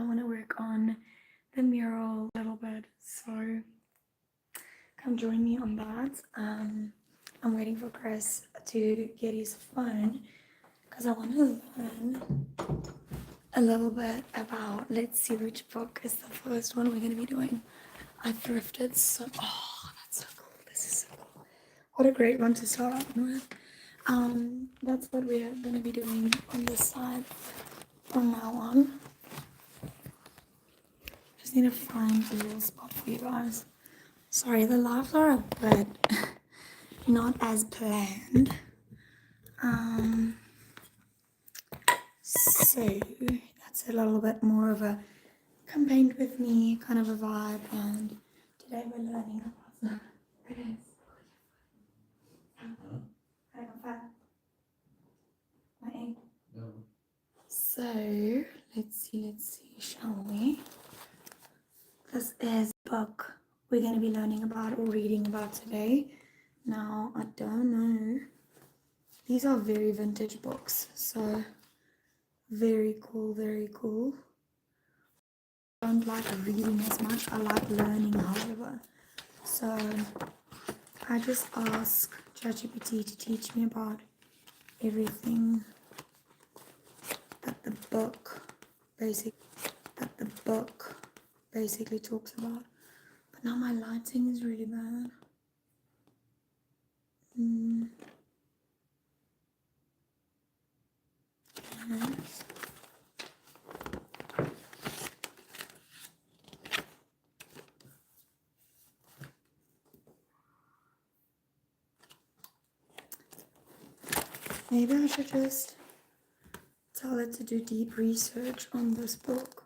I want to work on the mural a little bit, so come join me on that. I'm waiting for Chris to get his phone because I want to learn a little bit about, let's see which book is the first one we're going to be doing. I thrifted so, oh, that's so cool. This is so cool. What a great one to start out with. That's what we're going to be doing on this side from now on. Just need to find a little spot for you guys. Sorry, the lives are a bit not as planned. So that's a little bit more of a come paint with me kind of a vibe, and today we're learning about it is. So let's see, shall we? This is a book we're going to be learning about or reading about today. Now, I don't know. These are very vintage books, so very cool, very cool. I don't like reading as much. I like learning, however. So I just ask ChatGPT to teach me about everything that the book basically talks about. But now my lighting is really bad. Yes. Maybe I should just tell it to do deep research on this book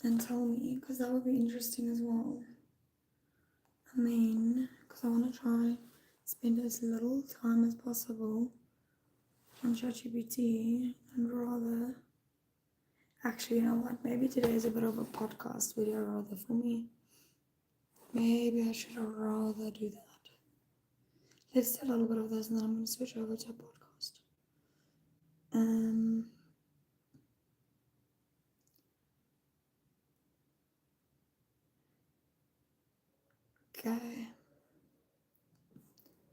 and tell me, because that would be interesting as well. I mean, because I want to try spend as little time as possible on ChatGPT and rather, actually, you know what, maybe today is a bit of a podcast video rather for me. Maybe I should rather do that. Let's do a little bit of this and then I'm going to switch over to a podcast. Okay.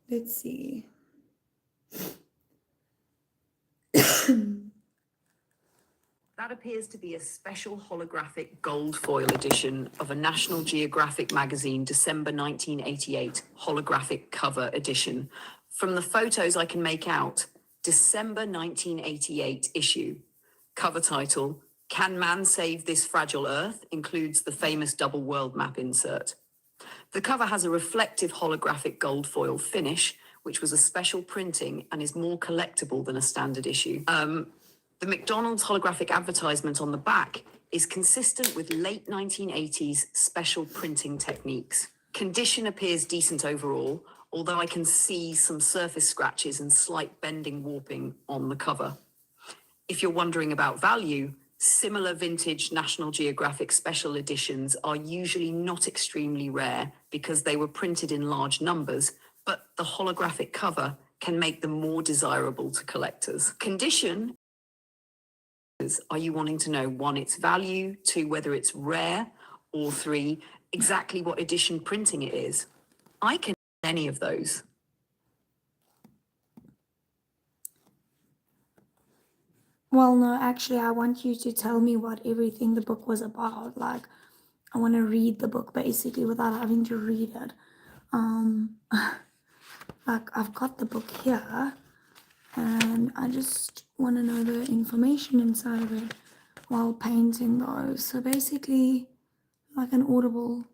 Let's see. That appears to be a special holographic gold foil edition of a National Geographic magazine December 1988 holographic cover edition. From the photos I can make out, December 1988 issue. Cover title, Can Man Save This Fragile Earth? Includes the famous double world map insert. The cover has a reflective holographic gold foil finish, which was a special printing and is more collectible than a standard issue. The McDonald's holographic advertisement on the back is consistent with late 1980s special printing techniques. Condition appears decent overall, although I can see some surface scratches and slight bending warping on the cover. If you're wondering about value, similar vintage National Geographic special editions are usually not extremely rare because they were printed in large numbers, but the holographic cover can make them more desirable to collectors. Condition. Are you wanting to know, 1, its value, 2, whether it's rare, or 3, exactly what edition printing it is? I can do any of those. Well, no, actually, I want you to tell me what everything the book was about. Like, I want to read the book basically without having to read it. Like, I've got the book here, and I just want to know the information inside of it while painting those. So basically, like an Audible.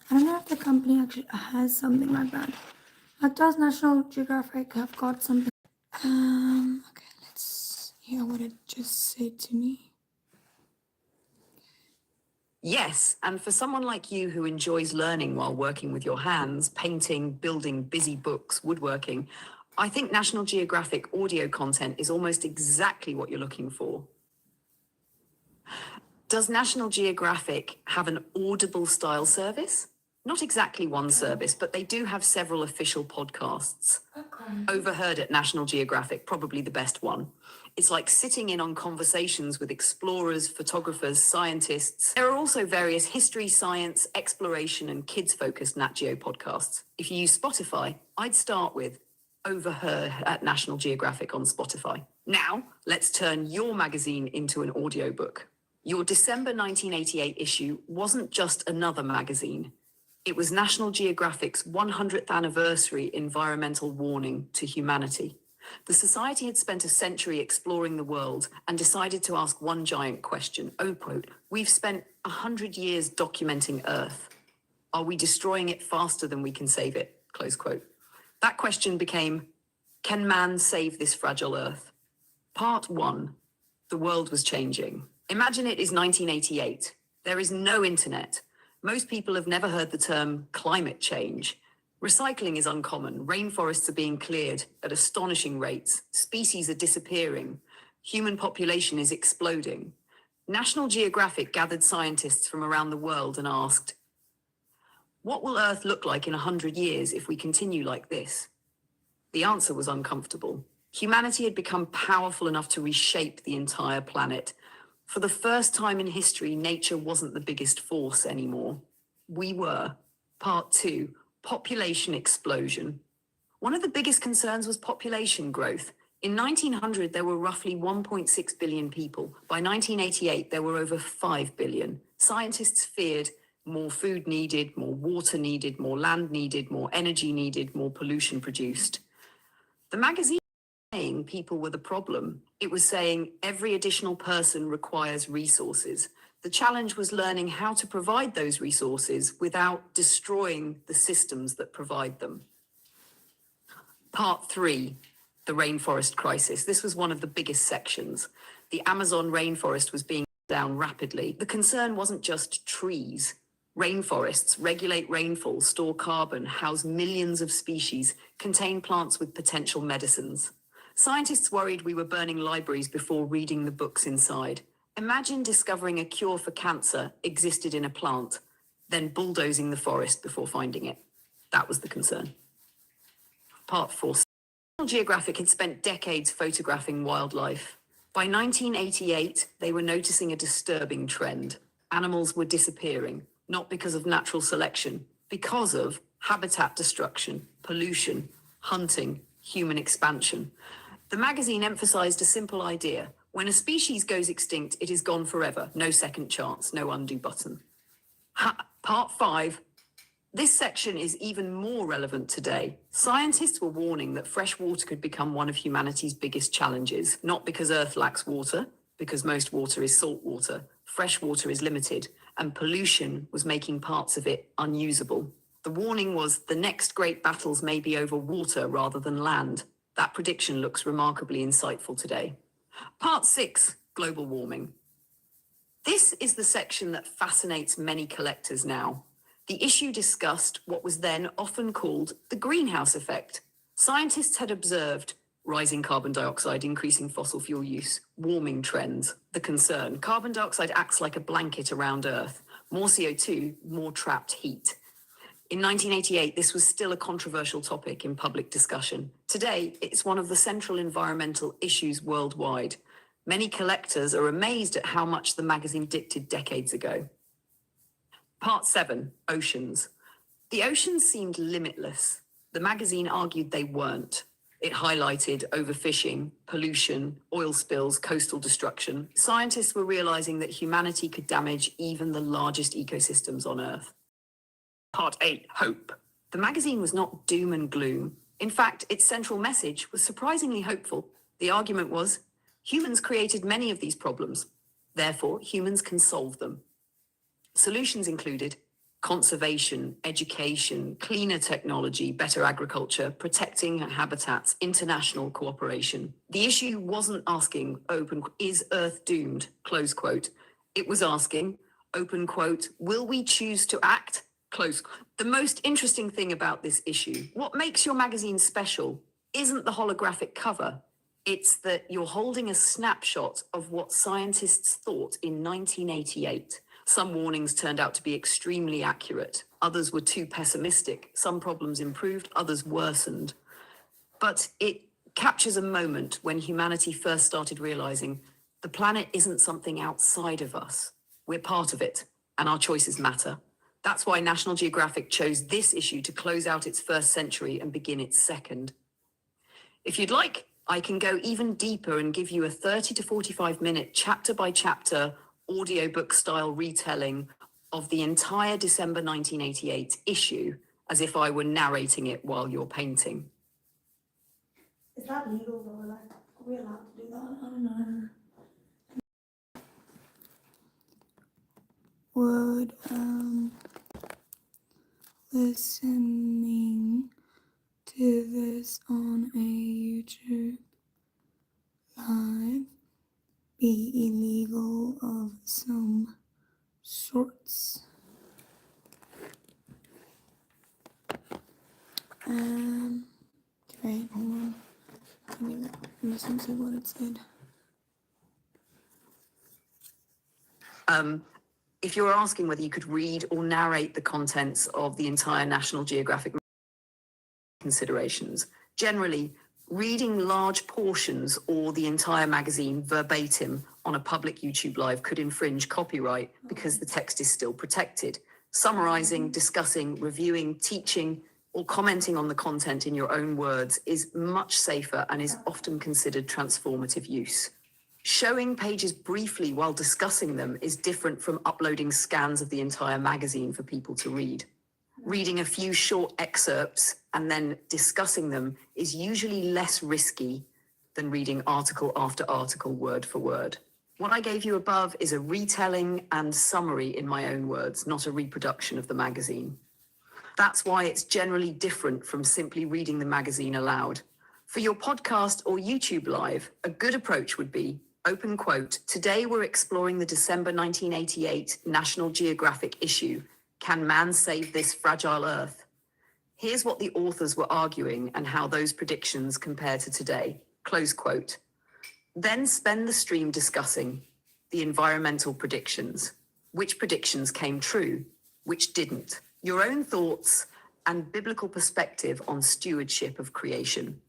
I don't know if the company actually has something like that. Like, does National Geographic have got something? Okay, let's hear what it just said to me. Yes, and for someone like you who enjoys learning while working with your hands, painting, building busy books, woodworking, I think National Geographic audio content is almost exactly what you're looking for. Does National Geographic have an Audible style service? Not exactly one service, but they do have several official podcasts. Okay. Overheard at National Geographic, probably the best one. It's like sitting in on conversations with explorers, photographers, scientists. There are also various history, science, exploration, and kids-focused Nat Geo podcasts. If you use Spotify, I'd start with Overheard at National Geographic on Spotify. Now, let's turn your magazine into an audiobook. Your December 1988 issue wasn't just another magazine. It was National Geographic's 100th anniversary environmental warning to humanity. The Society had spent a century exploring the world and decided to ask one giant question. Oh, quote, "We've spent 100 years documenting Earth. Are we destroying it faster than we can save it?" Close quote. That question became, can man save this fragile Earth? Part 1. The world was changing. Imagine it is 1988. There is no internet. Most people have never heard the term climate change. Recycling is uncommon. Rainforests are being cleared at astonishing rates. Species are disappearing. Human population is exploding. National Geographic gathered scientists from around the world and asked, what will Earth look like in 100 years if we continue like this? The answer was uncomfortable. Humanity had become powerful enough to reshape the entire planet. For the first time in history, nature wasn't the biggest force anymore. We were. Part 2, population explosion. One of the biggest concerns was population growth. In 1900, there were roughly 1.6 billion people. By 1988, there were over 5 billion. Scientists feared more food needed, more water needed, more land needed, more energy needed, more pollution produced. The magazine saying people were the problem. It was saying every additional person requires resources. The challenge was learning how to provide those resources without destroying the systems that provide them. Part 3, the rainforest crisis. This was one of the biggest sections. The Amazon rainforest was being down rapidly. The concern wasn't just trees. Rainforests regulate rainfall, store carbon, house millions of species, contain plants with potential medicines. Scientists worried we were burning libraries before reading the books inside. Imagine discovering a cure for cancer existed in a plant, then bulldozing the forest before finding it. That was the concern. Part 4. National Geographic had spent decades photographing wildlife. By 1988, they were noticing a disturbing trend. Animals were disappearing, not because of natural selection, because of habitat destruction, pollution, hunting, human expansion. The magazine emphasized a simple idea. When a species goes extinct, it is gone forever. No second chance, no undo button. Part 5. This section is even more relevant today. Scientists were warning that fresh water could become one of humanity's biggest challenges, not because Earth lacks water, because most water is salt water. Fresh water is limited, and pollution was making parts of it unusable. The warning was the next great battles may be over water rather than land. That prediction looks remarkably insightful today. Part 6, global warming. This is the section that fascinates many collectors now. The issue discussed what was then often called the greenhouse effect. Scientists had observed rising carbon dioxide, increasing fossil fuel use, warming trends. The concern, carbon dioxide acts like a blanket around Earth. More CO2, more trapped heat. In 1988, this was still a controversial topic in public discussion. Today, it's one of the central environmental issues worldwide. Many collectors are amazed at how much the magazine predicted decades ago. Part 7, oceans. The oceans seemed limitless. The magazine argued they weren't. It highlighted overfishing, pollution, oil spills, coastal destruction. Scientists were realizing that humanity could damage even the largest ecosystems on Earth. Part 8, hope. The magazine was not doom and gloom. In fact, its central message was surprisingly hopeful. The argument was, humans created many of these problems. Therefore, humans can solve them. Solutions included conservation, education, cleaner technology, better agriculture, protecting habitats, international cooperation. The issue wasn't asking, is Earth doomed, close quote. It was asking, open quote, will we choose to act? Close. The most interesting thing about this issue, what makes your magazine special, isn't the holographic cover. It's that you're holding a snapshot of what scientists thought in 1988. Some warnings turned out to be extremely accurate. Others were too pessimistic. Some problems improved, others worsened. But it captures a moment when humanity first started realizing the planet isn't something outside of us. We're part of it, and our choices matter. That's why National Geographic chose this issue to close out its first century and begin its second. If you'd like, I can go even deeper and give you a 30 to 45-minute chapter by chapter audiobook style retelling of the entire December 1988 issue, as if I were narrating it while you're painting. Is that legal though? Like, are we allowed to do that? I don't know. Would listening to this on a YouTube live be illegal of some sorts? Okay, hold on. Let me listen to what it said. If you're asking whether you could read or narrate the contents of the entire National Geographic considerations, generally, reading large portions or the entire magazine verbatim on a public YouTube live could infringe copyright because the text is still protected. Summarizing, discussing, reviewing, teaching, or commenting on the content in your own words is much safer and is often considered transformative use. Showing pages briefly while discussing them is different from uploading scans of the entire magazine for people to read. Reading a few short excerpts and then discussing them is usually less risky than reading article after article word for word. What I gave you above is a retelling and summary in my own words, not a reproduction of the magazine. That's why it's generally different from simply reading the magazine aloud. For your podcast or YouTube live, a good approach would be, open quote, "Today we're exploring the December 1988 National Geographic issue. Can man save this fragile Earth? Here's what the authors were arguing and how those predictions compare to today." Close quote. Then spend the stream discussing the environmental predictions. Which predictions came true? Which didn't? Your own thoughts and biblical perspective on stewardship of creation.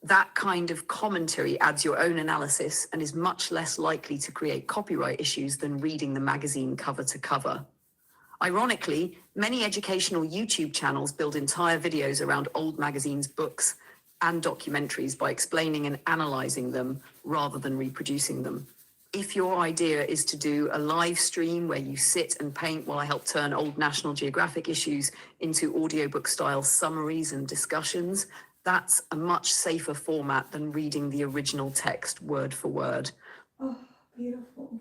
That kind of commentary adds your own analysis and is much less likely to create copyright issues than reading the magazine cover to cover. Ironically, many educational YouTube channels build entire videos around old magazines, books, and documentaries by explaining and analyzing them rather than reproducing them. If your idea is to do a live stream where you sit and paint while I help turn old National Geographic issues into audiobook style summaries and discussions, that's a much safer format than reading the original text word for word. Oh, beautiful.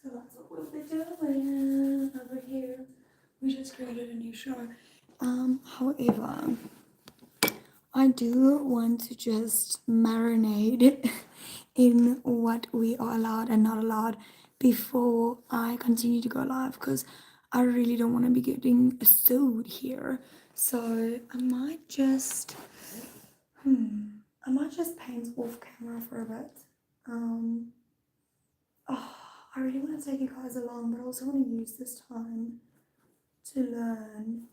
So that's what we'll be doing over here. We just created a new show. However, I do want to just marinate in what we are allowed and not allowed before I continue to go live, because I really don't want to be getting sued here. So I might just paint off camera for a bit. I really want to take you guys along, but I also want to use this time to learn,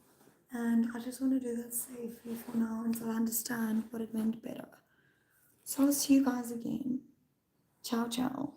and I just want to do that safely for now until I understand what it meant better. So I'll see you guys again. Ciao, ciao.